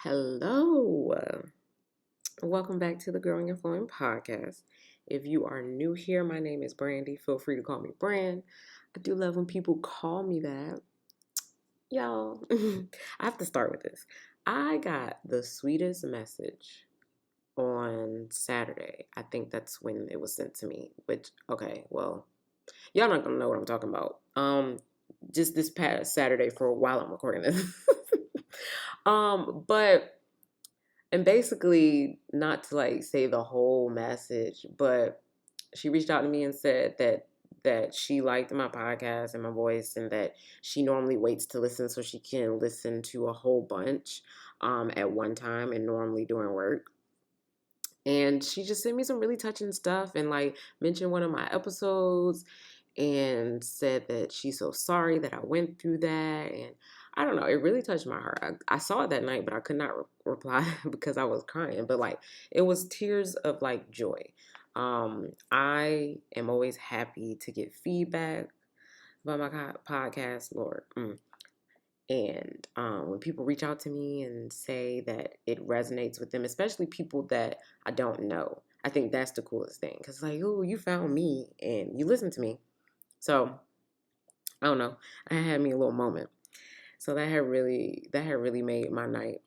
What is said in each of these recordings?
Hello. Welcome back to the Growing and Flowing podcast. If you are new here, my name is Brandy. Feel free to call me Brand. I do love when people call me that. Y'all, I have to start with this. I got the sweetest message on Saturday. I think that's when it was sent to me. Which, okay, well, y'all not gonna know what I'm talking about. Just this past Saturday for a while I'm recording this. But and basically, not to like say the whole message, but she reached out to me and said that she liked my podcast and my voice, and that she normally waits to listen so she can listen to a whole bunch at one time, and normally during work. And she just sent me some really touching stuff, and like mentioned one of my episodes, and said that she's so sorry that I went through that. And I don't know, it really touched my heart. I saw it that night, but I could not reply because I was crying. But like, it was tears of like joy. I am always happy to get feedback about my podcast, Lord. And when people reach out to me and say that it resonates with them, especially people that I don't know, I think that's the coolest thing. Because, like, oh, you found me and you listened to me. So, I don't know. I had me a little moment. So that had really made my night.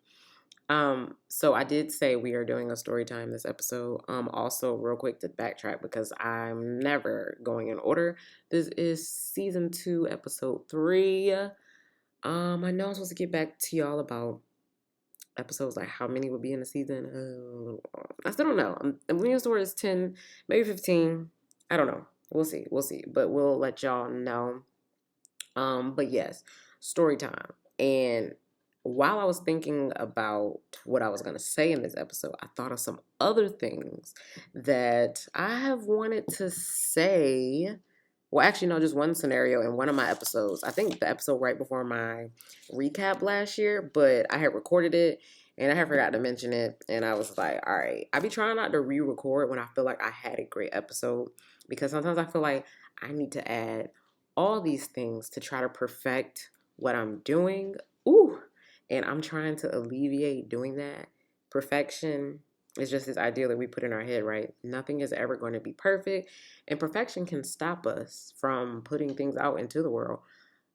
So I did say we are doing a story time this episode. Also real quick to backtrack because I'm never going in order. This is season 2, episode 3. I know I'm supposed to get back to y'all about episodes, like how many would be in the season. I still don't know. I'm leaning towards 10, maybe 15. I don't know. We'll see. But we'll let y'all know. But yes, story time. And while I was thinking about what I was gonna say in this episode, I thought of some other things that I have wanted to say. Well, actually, no, just one scenario in one of my episodes. I think the episode right before my recap last year, but I had recorded it and I had forgot to mention it. And I was like, all right, I be trying not to re record when I feel like I had a great episode, because sometimes I feel like I need to add all these things to try to perfect what I'm doing. Ooh, and I'm trying to alleviate doing that. Perfection is just this idea that we put in our head, right? Nothing is ever going to be perfect. And perfection can stop us from putting things out into the world.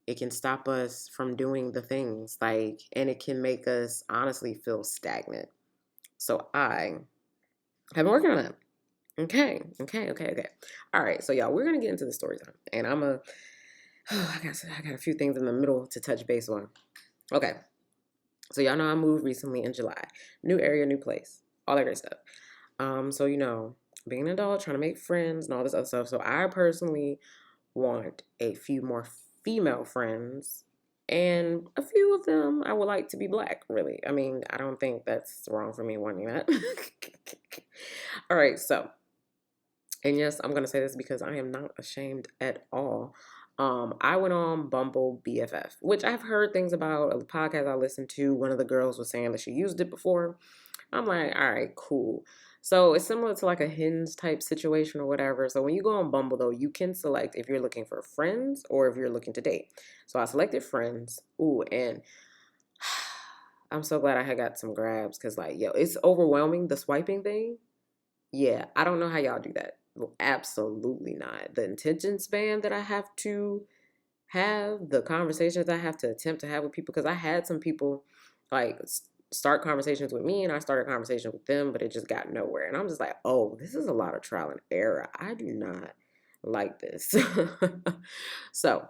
It can stop us from doing the things, like, and it can make us honestly feel stagnant. So I have been working on that. Okay. All right, so y'all, we're gonna get into the story time, and I got a few things in the middle to touch base on. Okay, so y'all know I moved recently in July, new area, new place, all that great stuff. So being an adult, trying to make friends and all this other stuff. So I personally want a few more female friends, and a few of them I would like to be black, really. I mean, I don't think that's wrong for me wanting that. All right, so, and yes, I'm going to say this because I am not ashamed at all. I went on Bumble BFF, which I've heard things about. A podcast I listened to, one of the girls was saying that she used it before. I'm like, all right, cool. So it's similar to like a Hinge type situation or whatever. So when you go on Bumble, though, you can select if you're looking for friends or if you're looking to date. So I selected friends. Ooh, and I'm so glad I had got some grabs, because, like, yo, it's overwhelming, the swiping thing. Yeah, I don't know how y'all do that. Well, absolutely not. The attention span that I have to have, the conversations I have to attempt to have with people, because I had some people like start conversations with me and I started conversations with them, but it just got nowhere. And I'm just like, oh, this is a lot of trial and error. I do not like this. So,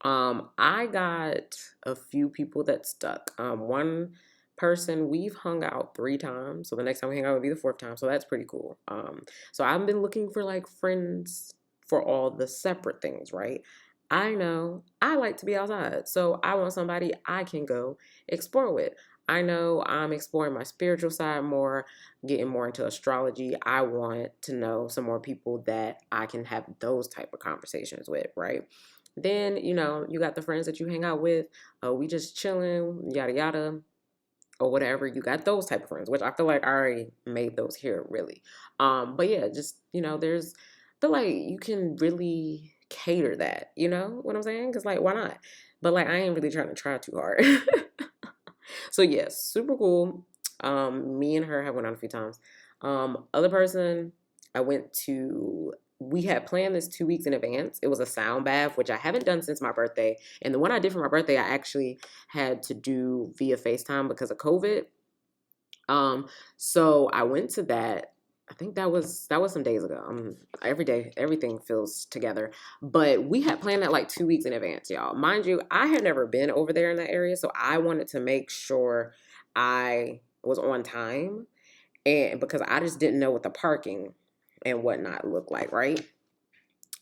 I got a few people that stuck. One person we've hung out 3 times, so the next time we hang out would be the 4th time. So that's pretty cool. So I've been looking for like friends for all the separate things, right? I know I like to be outside, so I want somebody I can go explore with. I know I'm exploring my spiritual side more, getting more into astrology. I want to know some more people that I can have those type of conversations with, right? Then, you got the friends that you hang out with. We just chilling, yada yada, or whatever. You got those type of friends, which I feel like I already made those here, really. But yeah, just, there's, I feel like you can really cater that, you know what I'm saying? Because, like, why not? But, like, I ain't really trying to try too hard. So yes, super cool. Me and her have went on a few times. Other person, I went to. We had planned this 2 weeks in advance. It was a sound bath, which I haven't done since my birthday. And the one I did for my birthday, I actually had to do via FaceTime because of COVID. Um, so I went to that. I think that was some days ago. Every day, everything feels together. But we had planned that like 2 weeks in advance, y'all. Mind you, I had never been over there in that area, so I wanted to make sure I was on time, and because I just didn't know what the parking and whatnot looked like, right?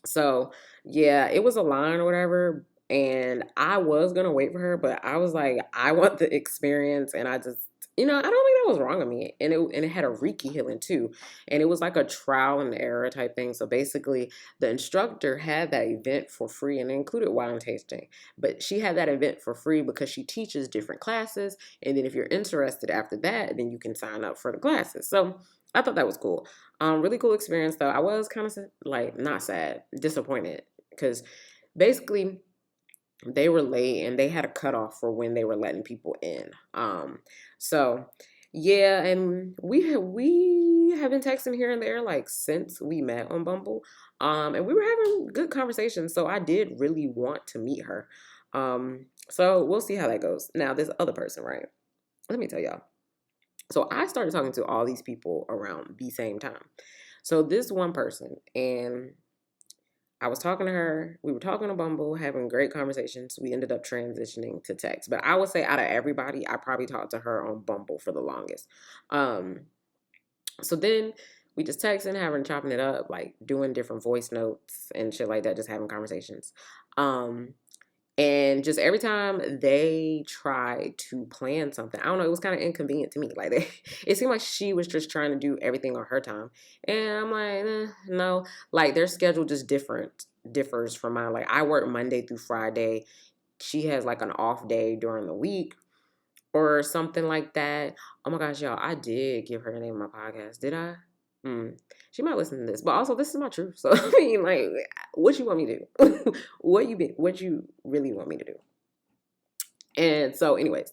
So yeah, it was a line or whatever. And I was gonna wait for her, but I was like, I want the experience, and I just, I don't think that was wrong of me. And it had a Reiki healing too, and it was like a trial and error type thing. So basically, the instructor had that event for free, and it included wine tasting. But she had that event for free because she teaches different classes, and then if you're interested after that, then you can sign up for the classes. So I thought that was cool. Really cool experience though. I was kind of like not sad, disappointed because basically they were late and they had a cutoff for when they were letting people in. So yeah, and we have been texting here and there like since we met on Bumble. And we were having good conversations. So I did really want to meet her. So we'll see how that goes. Now this other person, right? Let me tell y'all. So I started talking to all these people around the same time. So this one person, and I was talking to her. We were talking to Bumble, having great conversations. We ended up transitioning to text. But I would say out of everybody, I probably talked to her on Bumble for the longest. Um, so then we just texting, having chopping it up, like doing different voice notes and shit like that, just having conversations. Um, and just every time they tried to plan something, I don't know, it was kind of inconvenient to me. Like it seemed like she was just trying to do everything on her time, and I'm like, no, like their schedule just differs from mine. Like I work Monday through Friday. She has like an off day during the week or something like that. Oh my gosh, y'all, I did give her the name of my podcast. Did I? Hmm. She might listen to this, but also this is my truth. So I mean, like, what you want me to do? What you really want me to do? And so, anyways,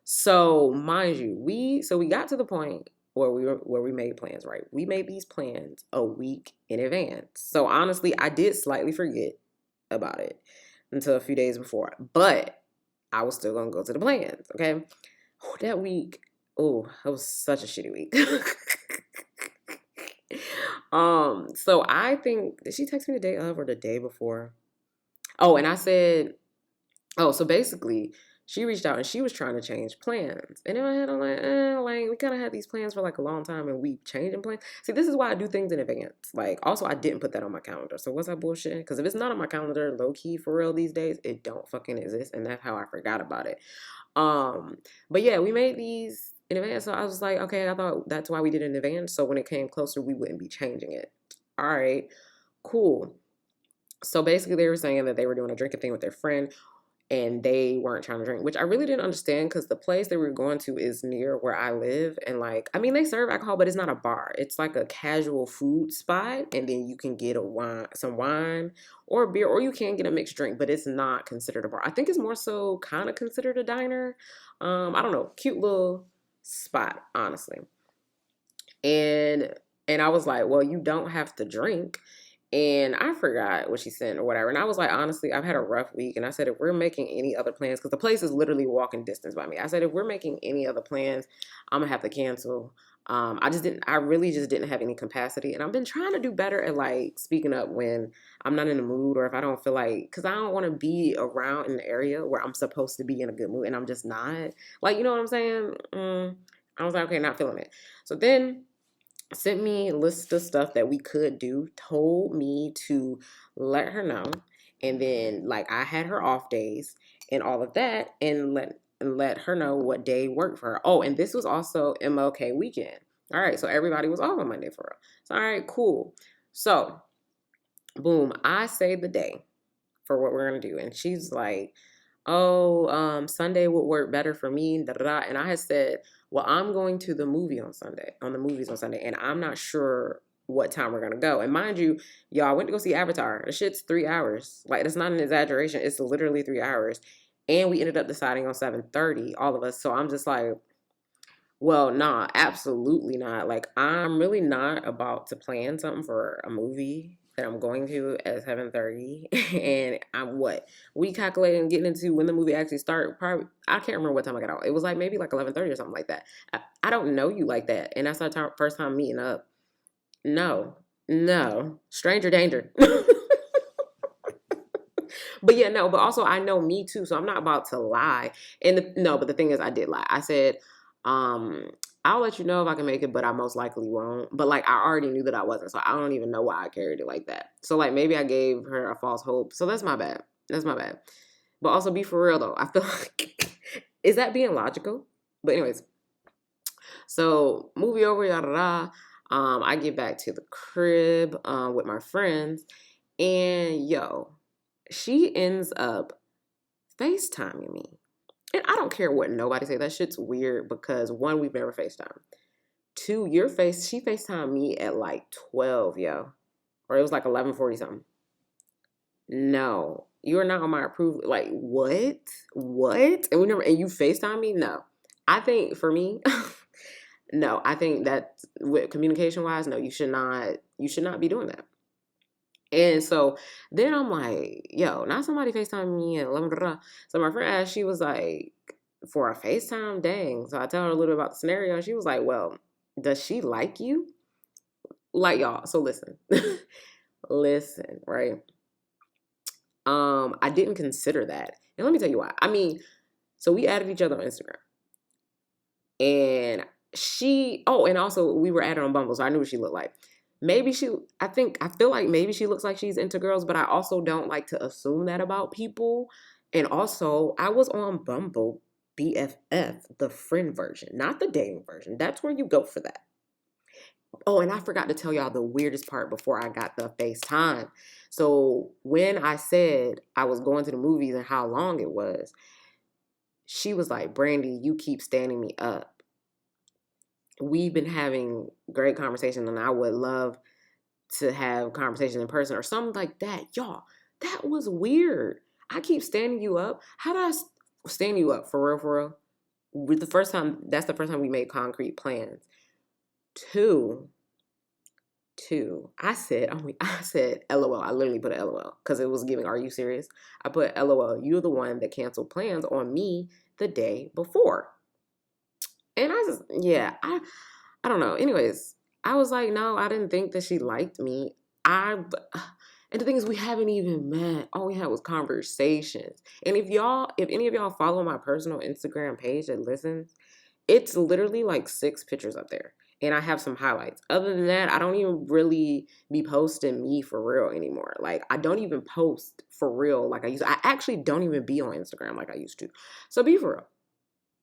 so mind you, we got to the point where we made plans. Right, we made these plans a week in advance. So honestly, I did slightly forget about it until a few days before, but I was still gonna go to the plans. Okay, that week. Oh, that was such a shitty week. So I think, did she text me the day of or the day before? Oh, and I said, oh, so basically she reached out and she was trying to change plans. And in my head, I'm like we kind of had these plans for like a long time and we changing plans. See, this is why I do things in advance. Like, also, I didn't put that on my calendar. So what's that bullshit? Because if it's not on my calendar, low key for real these days, it don't fucking exist. And that's how I forgot about it. But yeah, we made these in advance. So I was like, okay, I thought that's why we did it in advance. So when it came closer, we wouldn't be changing it. All right, cool. So basically, they were saying that they were doing a drinking thing with their friend and they weren't trying to drink, which I really didn't understand because the place they were going to is near where I live. And like, I mean, they serve alcohol, but it's not a bar. It's like a casual food spot. And then you can get some wine or beer, or you can get a mixed drink, but it's not considered a bar. I think it's more so kind of considered a diner. I don't know, cute little spot, honestly. And I was like, well, you don't have to drink. And I forgot what she sent or whatever. And I was like, honestly, I've had a rough week. And I said, if we're making any other plans, because the place is literally walking distance by me. I said, if we're making any other plans, I'm gonna have to cancel. I really just didn't have any capacity. And I've been trying to do better at like speaking up when I'm not in the mood or if I don't feel like, because I don't want to be around in the area where I'm supposed to be in a good mood and I'm just not. Like, you know what I'm saying? I was like, okay, not feeling it. So then sent me a list of stuff that we could do, told me to let her know. And then like I had her off days and all of that and let her know what day worked for her. Oh, and this was also MLK weekend. All right, so everybody was off on Monday for her. So all right, cool. So boom, I say the day for what we're gonna do. And she's like, oh, Sunday would work better for me, da da da. And I had said, well, I'm going to the movies on Sunday, and I'm not sure what time we're gonna go. And mind you, y'all, I went to go see Avatar. The shit's 3 hours. Like, that's not an exaggeration. It's literally 3 hours. And we ended up deciding on 7:30, all of us. So I'm just like, well, nah, absolutely not. Like, I'm really not about to plan something for a movie that I'm going to at 7:30, and I'm what we calculating getting into when the movie actually start. Probably I can't remember what time I got out. It was like maybe like 11:30 or something like that. I don't know you like that, and that's our first time meeting up. No, no, stranger danger. But yeah, no, but also I know me too, so I'm not about to lie. And no, but the thing is, I did lie. I said, um, I'll let you know if I can make it, but I most likely won't. But like, I already knew that I wasn't, so I don't even know why I carried it like that. So like, maybe I gave her a false hope. So that's my bad. That's my bad. But also, be for real though. I feel like, is that being logical? But anyways, so movie over, yada da. I get back to the crib with my friends, and yo, she ends up FaceTiming me. And I don't care what nobody say. That shit's weird because one, we've never FaceTime. Two, she FaceTimed me at like 12, yo. Or it was like 11:40 something. No. You are not on my approval. Like, what? What? And you FaceTime me? No. I think for me, no, I think that with communication wise, no, you should not be doing that. And so then I'm like, yo, not somebody FaceTime me and blah, blah, blah. So my friend asked, she was like, for a FaceTime? Dang. So I tell her a little bit about the scenario, and she was like, well, does she like you? Like, y'all, so listen. Listen, right? I didn't consider that. And let me tell you why. I mean, so we added each other on Instagram. And and also we were added on Bumble, so I knew what she looked like. I feel like maybe she looks like she's into girls, but I also don't like to assume that about people. And also, I was on Bumble BFF, the friend version, not the dating version. That's where you go for that. Oh, and I forgot to tell y'all the weirdest part before I got the FaceTime. So when I said I was going to the movies and how long it was, she was like, Brandy, you keep standing me up. We've been having great conversations, and I would love to have conversations in person or something like that. Y'all, that was weird. I keep standing you up. How did I stand you up for real, for real? That's the first time we made concrete plans. Two, I said LOL. I literally put a LOL because it was giving, are you serious? I put LOL. You're the one that canceled plans on me the day before. And yeah, I don't know. Anyways, I was like, no, I didn't think that she liked me. And the thing is, we haven't even met. All we had was conversations. And if any of y'all follow my personal Instagram page that listens, it's literally like 6 pictures up there. And I have some highlights. Other than that, I don't even really be posting me for real anymore. Like, I don't even post for real like I used to. I actually don't even be on Instagram like I used to. So be for real.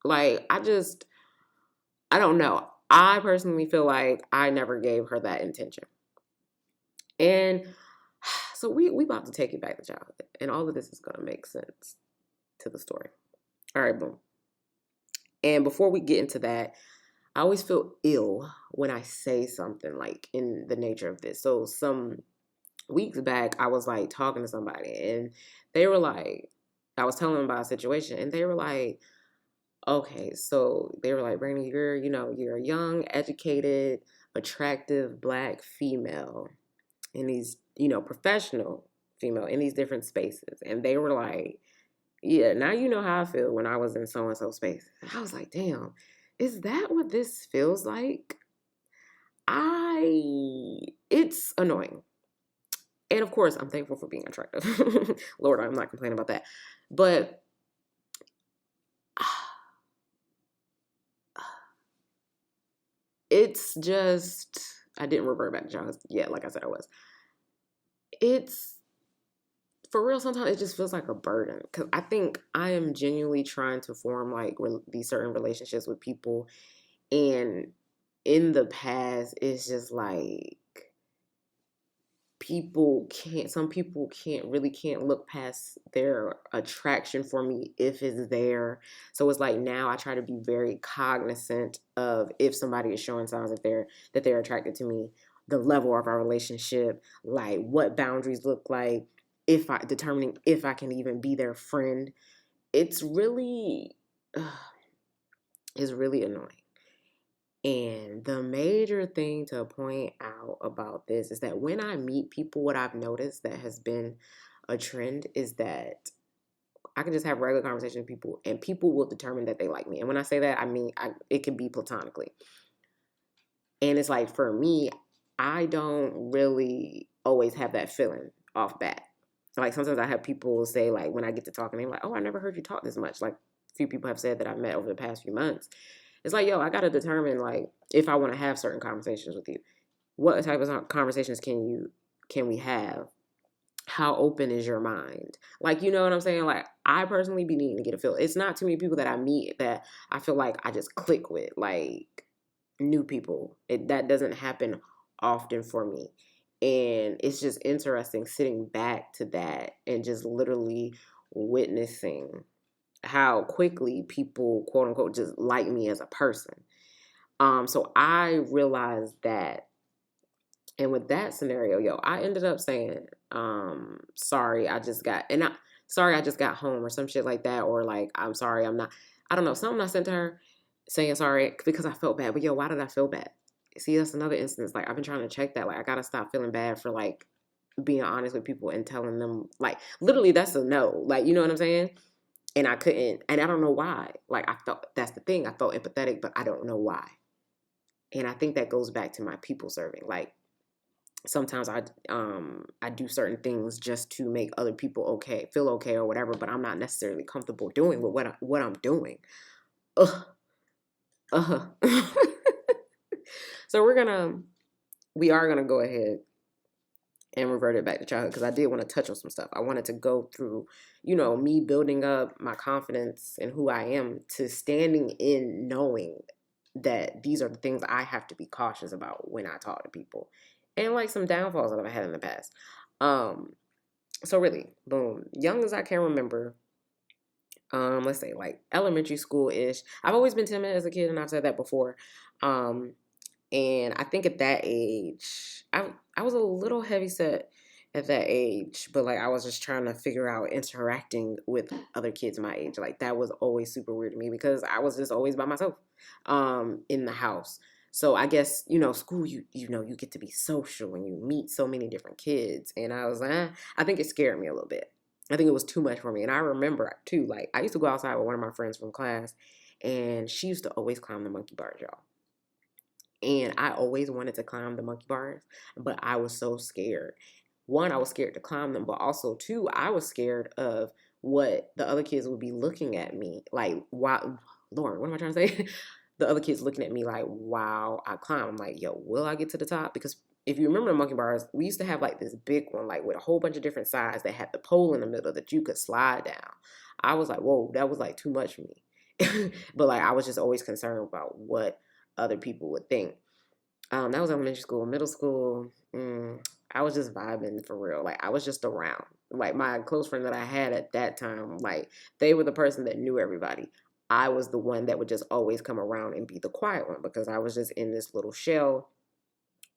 Like, I don't know. I personally feel like I never gave her that intention. And so we about to take it back to childhood. And all of this is going to make sense to the story. All right, boom. And before we get into that, I always feel ill when I say something like in the nature of this. So some weeks back, I was like talking to somebody, and they were like, I was telling them about a situation, and they were like, okay, so they were like, Brandy, you're a young, educated, attractive Black female in these, professional female in these different spaces. And they were like, yeah, now you know how I feel when I was in so-and-so space. And I was like, damn, is that what this feels like? It's annoying. And of course, I'm thankful for being attractive. Lord, I'm not complaining about that. But it's just, I didn't revert back to childhood yet, like I said I was. It's, for real, sometimes it just feels like a burden. Because I think I am genuinely trying to form, like, these certain relationships with people. And in the past, it's just like, some people can't look past their attraction for me if it's there. So it's like now I try to be very cognizant of if somebody is showing signs that they're attracted to me, the level of our relationship, like what boundaries look like, determining if I can even be their friend. it's really, it's really annoying. And the major thing to point out about this is that when I meet people, what I've noticed that has been a trend is that I can just have regular conversation with people, and people will determine that they like me. And when I say that, I mean it can be platonically. And it's like for me, I don't really always have that feeling off bat. Like sometimes I have people say like when I get to talking, they're like, "Oh, I never heard you talk this much." Like a few people have said that I've met over the past few months. It's like, yo, I gotta determine like if I want to have certain conversations with you. What type of conversations can we have? How open is your mind? Like, you know what I'm saying? Like, I personally be needing to get a feel. It's not too many people that I meet that I feel like I just click with, like new people. That doesn't happen often for me. And it's just interesting sitting back to that and just literally witnessing how quickly people, quote unquote, just like me as a person. So I realized that, and with that scenario, yo, I ended up saying, sorry, I just got home or some shit like that. Or like, I'm sorry, I'm not, I don't know, something I sent to her saying sorry because I felt bad. But yo, why did I feel bad? See, that's another instance. Like, I've been trying to check that. Like, I got to stop feeling bad for like being honest with people and telling them, like, literally, that's a no. Like, you know what I'm saying? And I couldn't, and I don't know why. Like, I felt, that's the thing. I felt empathetic, but I don't know why. And I think that goes back to my people serving. Like, sometimes I do certain things just to make other people feel okay or whatever, but I'm not necessarily comfortable doing with what I'm doing. Ugh. So we are gonna go ahead and revert it back to childhood because I did want to touch on some stuff. I wanted to go through, me building up my confidence in who I am to standing in knowing that these are the things I have to be cautious about when I talk to people, and like some downfalls that I've had in the past. So really, boom, young as I can remember, let's say like elementary school ish. I've always been timid as a kid, and I've said that before. And I think at that age, I was a little heavy set at that age, but like I was just trying to figure out interacting with other kids my age. Like that was always super weird to me because I was just always by myself in the house. So I guess, school, you get to be social and you meet so many different kids. And I was like, I think it scared me a little bit. I think it was too much for me. And I remember too, like I used to go outside with one of my friends from class, and she used to always climb the monkey bars, y'all. And I always wanted to climb the monkey bars, but I was so scared. One, I was scared to climb them, but also two, I was scared of what the other kids would be looking at me like. Wow, Lauren, what am I trying to say? The other kids looking at me like, wow, I climb. I'm like, yo, will I get to the top? Because if you remember the monkey bars, we used to have like this big one, like with a whole bunch of different sides that had the pole in the middle that you could slide down. I was like, whoa, that was like too much for me. But like, I was just always concerned about what other people would think. That was elementary school. Middle school, I was just vibing for real. Like I was just around. Like my close friend that I had at that time, like they were the person that knew everybody. I was the one that would just always come around and be the quiet one because I was just in this little shell.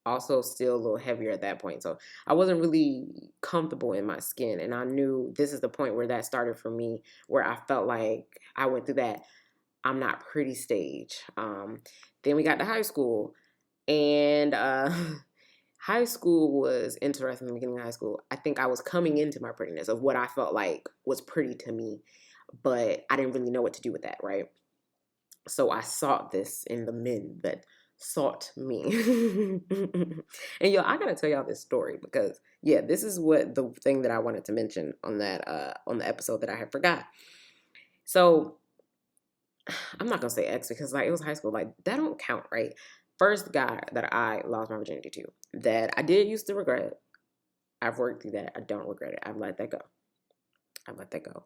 Also, still a little heavier at that point. So I wasn't really comfortable in my skin. And I knew this is the point where that started for me, where I felt like I went through that I'm not pretty stage. Then we got to high school. And high school was interesting in the beginning of high school. I think I was coming into my prettiness of what I felt like was pretty to me, but I didn't really know what to do with that, right? So I sought this in the men that sought me. And yo, I gotta tell y'all this story because yeah, this is what the thing that I wanted to mention on that on the episode that I had forgot. So I'm not gonna say ex because like it was high school, like that don't count, right? First guy that I lost my virginity to that I did used to regret. I've worked through that. I don't regret it. I've let that go. I've let that go.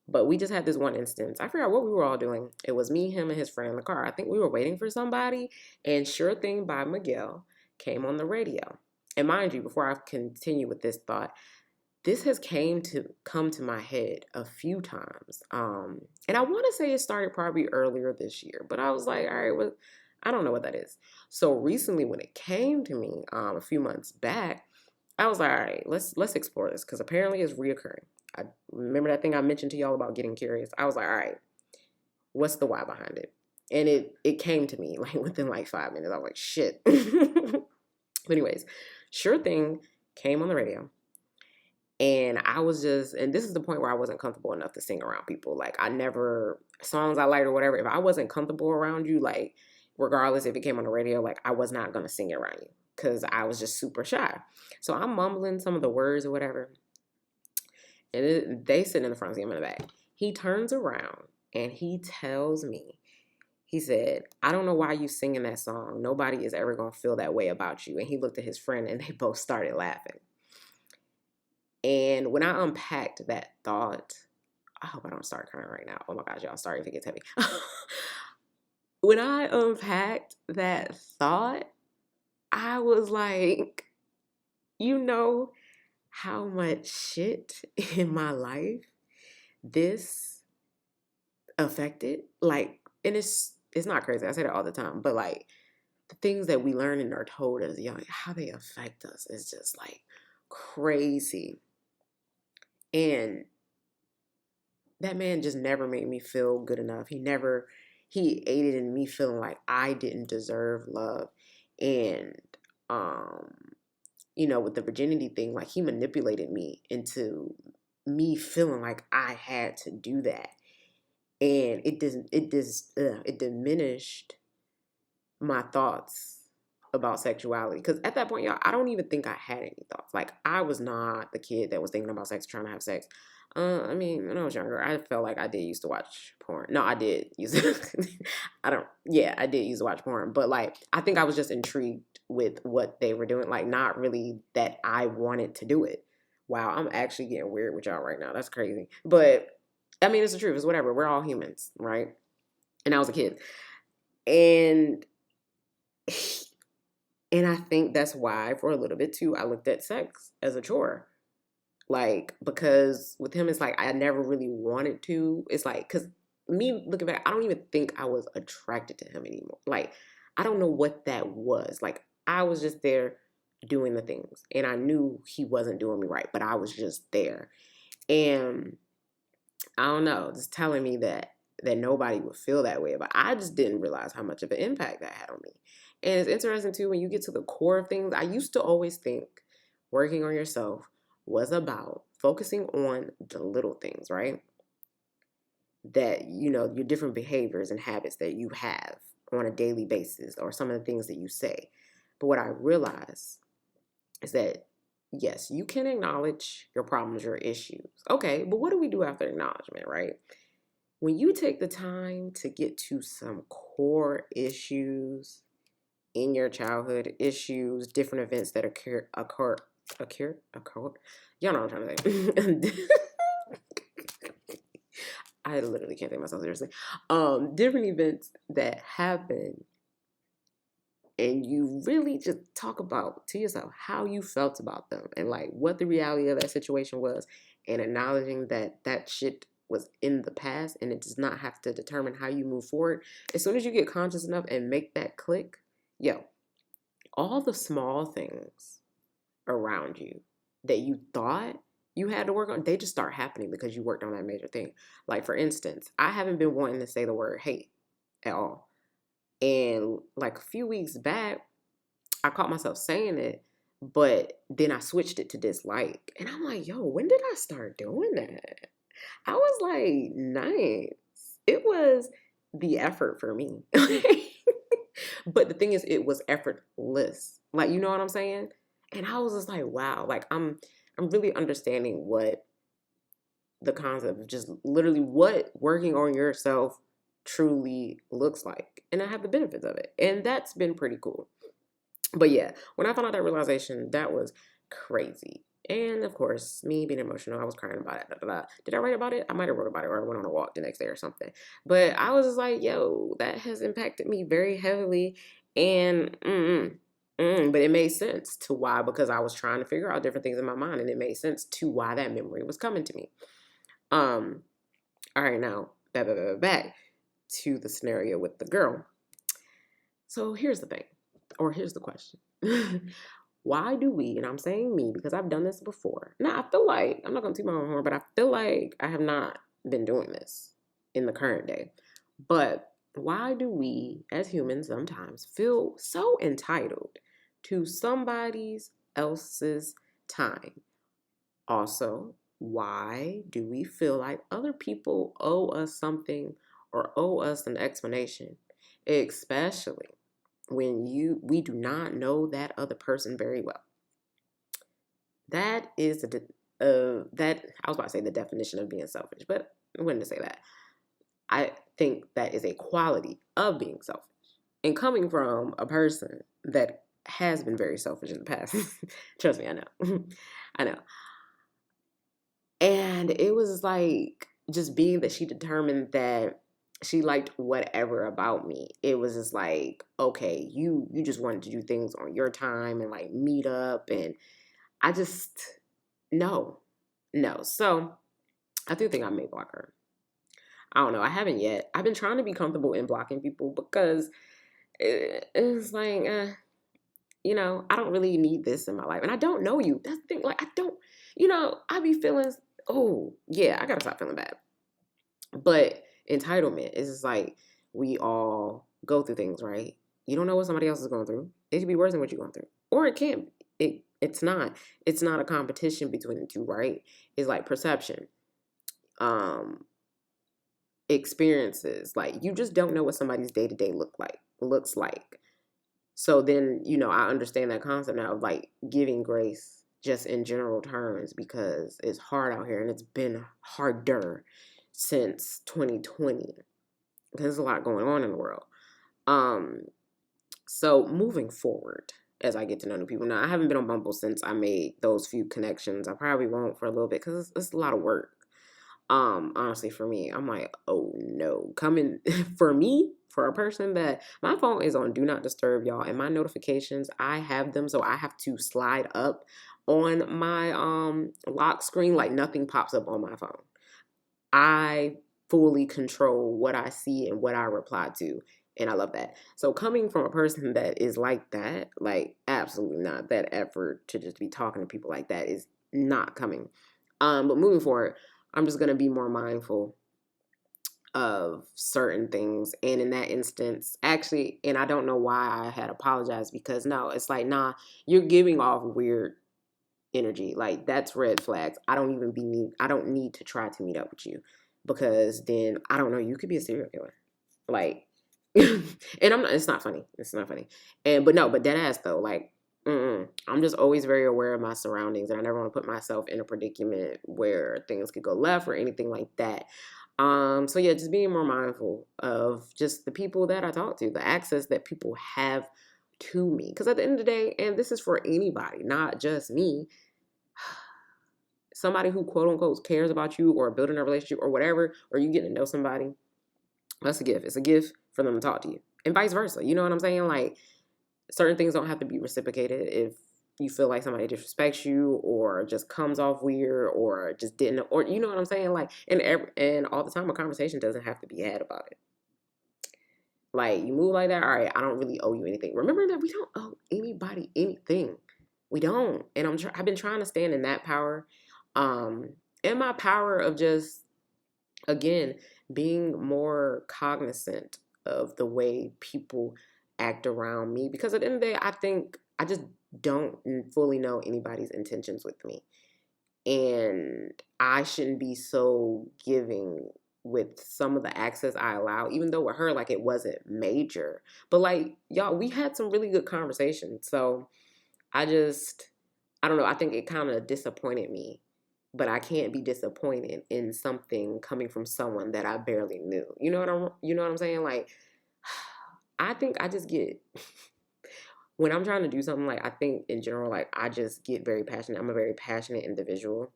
But we just had this one instance. I forgot what we were all doing. It was me, him, and his friend in the car. I think we were waiting for somebody, and Sure Thing by Miguel came on the radio. And mind you, before I continue with this thought, this has come to my head a few times. And I want to say it started probably earlier this year, but I was like, all right, well, I don't know what that is. So recently when it came to me a few months back, I was like, all right, let's explore this because apparently it's reoccurring. I remember that thing I mentioned to y'all about getting curious. I was like, all right, what's the why behind it? And it came to me like within like 5 minutes. I was like, shit. But anyways, Sure Thing came on the radio. And I was just, and this is the point where I wasn't comfortable enough to sing around people. Like, I never, songs I liked or whatever, if I wasn't comfortable around you, like, regardless if it came on the radio, like, I was not going to sing it around you because I was just super shy. So I'm mumbling some of the words or whatever. And they sit in the front seat, I'm in the back. He turns around and he tells me, he said, I don't know why you singing that song. Nobody is ever going to feel that way about you. And he looked at his friend and they both started laughing. And when I unpacked that thought, I hope I don't start crying right now. Oh my gosh, y'all, sorry if it gets heavy. When I unpacked that thought, I was like, you know how much shit in my life this affected? Like, and it's not crazy. I say that all the time, but like the things that we learn and are told as young, how they affect us is just like crazy. And that man just never made me feel good enough. He aided in me feeling like I didn't deserve love. And, with the virginity thing, like he manipulated me into me feeling like I had to do that. And it diminished my thoughts about sexuality. Because at that point, y'all, I don't even think I had any thoughts. Like, I was not the kid that was thinking about sex, trying to have sex. I mean, when I was younger, I felt like I did used to watch porn. No, I did use it. I did used to watch porn. But, like, I think I was just intrigued with what they were doing. Like, not really that I wanted to do it. Wow, I'm actually getting weird with y'all right now. That's crazy. But, I mean, it's the truth. It's whatever. We're all humans, right? And I was a kid. And I think that's why, for a little bit too, I looked at sex as a chore. Like, because with him, it's like I never really wanted to. It's like, because me looking back, I don't even think I was attracted to him anymore. Like, I don't know what that was. Like, I was just there doing the things. And I knew he wasn't doing me right, but I was just there. And I don't know, just telling me that nobody would feel that way. But I just didn't realize how much of an impact that had on me. And it's interesting, too, when you get to the core of things. I used to always think working on yourself was about focusing on the little things, right? That, your different behaviors and habits that you have on a daily basis or some of the things that you say. But what I realized is that, yes, you can acknowledge your problems, your issues. Okay, but what do we do after acknowledgement, right? When you take the time to get to some core issues in your childhood, issues, different events that occur. Y'all know what I'm trying to say. I literally can't take myself seriously. Different events that happen, and you really just talk about to yourself how you felt about them and like what the reality of that situation was, and acknowledging that shit was in the past and it does not have to determine how you move forward. As soon as you get conscious enough and make that click, all the small things around you that you thought you had to work on, they just start happening because you worked on that major thing. Like, for instance, I haven't been wanting to say the word hate at all. And like a few weeks back, I caught myself saying it, but then I switched it to dislike. And I'm like, yo, when did I start doing that? I was like, nice. It was the effort for me. But the thing is, it was effortless. Like, you know what I'm saying? And I was just like, wow, like I'm really understanding what the concept of just literally what working on yourself truly looks like. And I have the benefits of it. And that's been pretty cool. But yeah, when I found out that realization, that was crazy. And of course, me being emotional, I was crying about it. Did I write about it? I might have wrote about it, or I went on a walk the next day or something. But I was just like, yo, that has impacted me very heavily. And but it made sense to why, because I was trying to figure out different things in my mind, and it made sense to why that memory was coming to me. All right, now back to the scenario with the girl. So here's the thing, or here's the question. why do we, and I'm saying me because I've done this before. Now, I feel like, I'm not going to toot my own horn, but I feel like I have not been doing this in the current day. But why do we, as humans, sometimes feel so entitled to somebody else's time? Also, why do we feel like other people owe us something or owe us an explanation? Especially when we do not know that other person very well. That is that I was about to say the definition of being selfish, but I wouldn't say that. I think that is a quality of being selfish. And coming from a person that has been very selfish in the past, trust me, I know. I know. And it was like just being that she determined that she liked whatever about me. It was just like, okay, you just wanted to do things on your time and like meet up, and I just no. No. So I do think I may block her. I don't know. I haven't yet. I've been trying to be comfortable in blocking people because it's like, I don't really need this in my life. And I don't know you. That's the thing. Like, I don't, I be feeling, oh, yeah, I got to stop feeling bad. But entitlement is just like, we all go through things, right? You don't know what somebody else is going through. It could be worse than what you're going through. Or it can't. It's not. It's not a competition between the two, right? It's like perception. Experiences. Like, you just don't know what somebody's day-to-day looks like. So then, I understand that concept now of like giving grace just in general terms, because it's hard out here and it's been harder since 2020 because there's a lot going on in the world. So moving forward, as I get to know new people. Now, I haven't been on Bumble since I made those few connections. I probably won't for a little bit because it's a lot of work. Honestly, for me, I'm like, oh no, coming for a person that my phone is on do not disturb, y'all, and my notifications, I have them, so I have to slide up on my lock screen, like nothing pops up on my phone. I fully control what I see and what I reply to, and I love that. So coming from a person that is like that, like absolutely not, that effort to just be talking to people like that is not coming. But moving forward, I'm just going to be more mindful of certain things. And in that instance, actually, and I don't know why I had apologized, because no, it's like, nah, you're giving off weird energy. Like, that's red flags. I don't need to try to meet up with you, because then I don't know, you could be a serial killer. Like, and it's not funny. It's not funny. But dead ass though, like, I'm just always very aware of my surroundings, and I never want to put myself in a predicament where things could go left or anything like that. So yeah, just being more mindful of just the people that I talk to, the access that people have to me. Because at the end of the day, and this is for anybody, not just me, somebody who quote unquote cares about you or building a relationship or whatever, or you getting to know somebody, that's a gift. It's a gift for them to talk to you, and vice versa. You know what I'm saying? Like, certain things don't have to be reciprocated. If you feel like somebody disrespects you or just comes off weird or just didn't, or you know what I'm saying? Like, and all the time, a conversation doesn't have to be had about it. Like, you move like that, all right, I don't really owe you anything. Remember that we don't owe anybody anything. We don't. And I've been trying to stand in that power. And my power of just, again, being more cognizant of the way people act around me, because at the end of the day, I think I just don't fully know anybody's intentions with me, and I shouldn't be so giving with some of the access I allow, even though with her, like, it wasn't major, but like, y'all, we had some really good conversations. So I don't know, I think it kind of disappointed me, but I can't be disappointed in something coming from someone that I barely knew. You know what I'm saying? Like, I think I just get when I'm trying to do something, like, I think in general, like, I just get very passionate. I'm a very passionate individual,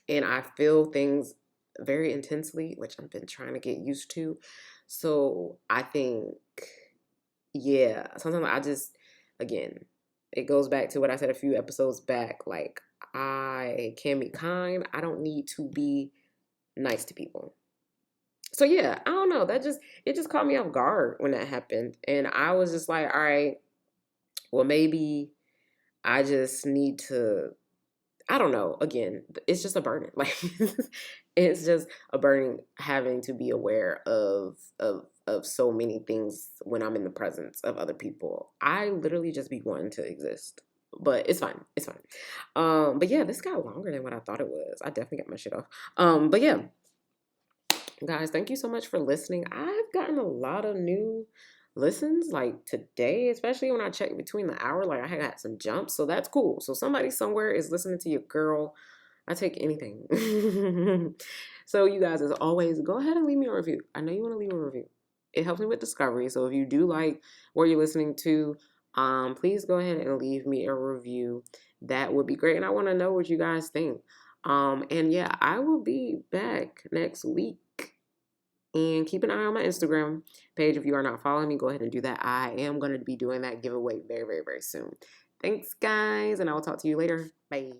and I feel things very intensely, which I've been trying to get used to. So I think, yeah, sometimes I just, again, it goes back to what I said a few episodes back. Like, I can be kind. I don't need to be nice to people. So yeah, I don't know. It just caught me off guard when that happened. And I was just like, all right, well, maybe I just need to, I don't know. Again, it's just a burden. Like it's just a burden having to be aware of so many things when I'm in the presence of other people. I literally just be wanting to exist. But it's fine. It's fine. But yeah, this got longer than what I thought it was. I definitely got my shit off. But yeah, guys, thank you so much for listening. I've gotten a lot of new listens like today, especially when I check between the hour. Like I had some jumps, so that's cool. So somebody somewhere is listening to your girl. I take anything. So you guys, as always, go ahead and leave me a review. I know you want to leave a review. It helps me with discovery. So if you do like what you're listening to, please go ahead and leave me a review. That would be great, and I want to know what you guys think. And yeah, I will be back next week. And keep an eye on my Instagram page. If you are not following me, go ahead and do that. I am going to be doing that giveaway very, very, very soon. Thanks, guys, and I will talk to you later. Bye.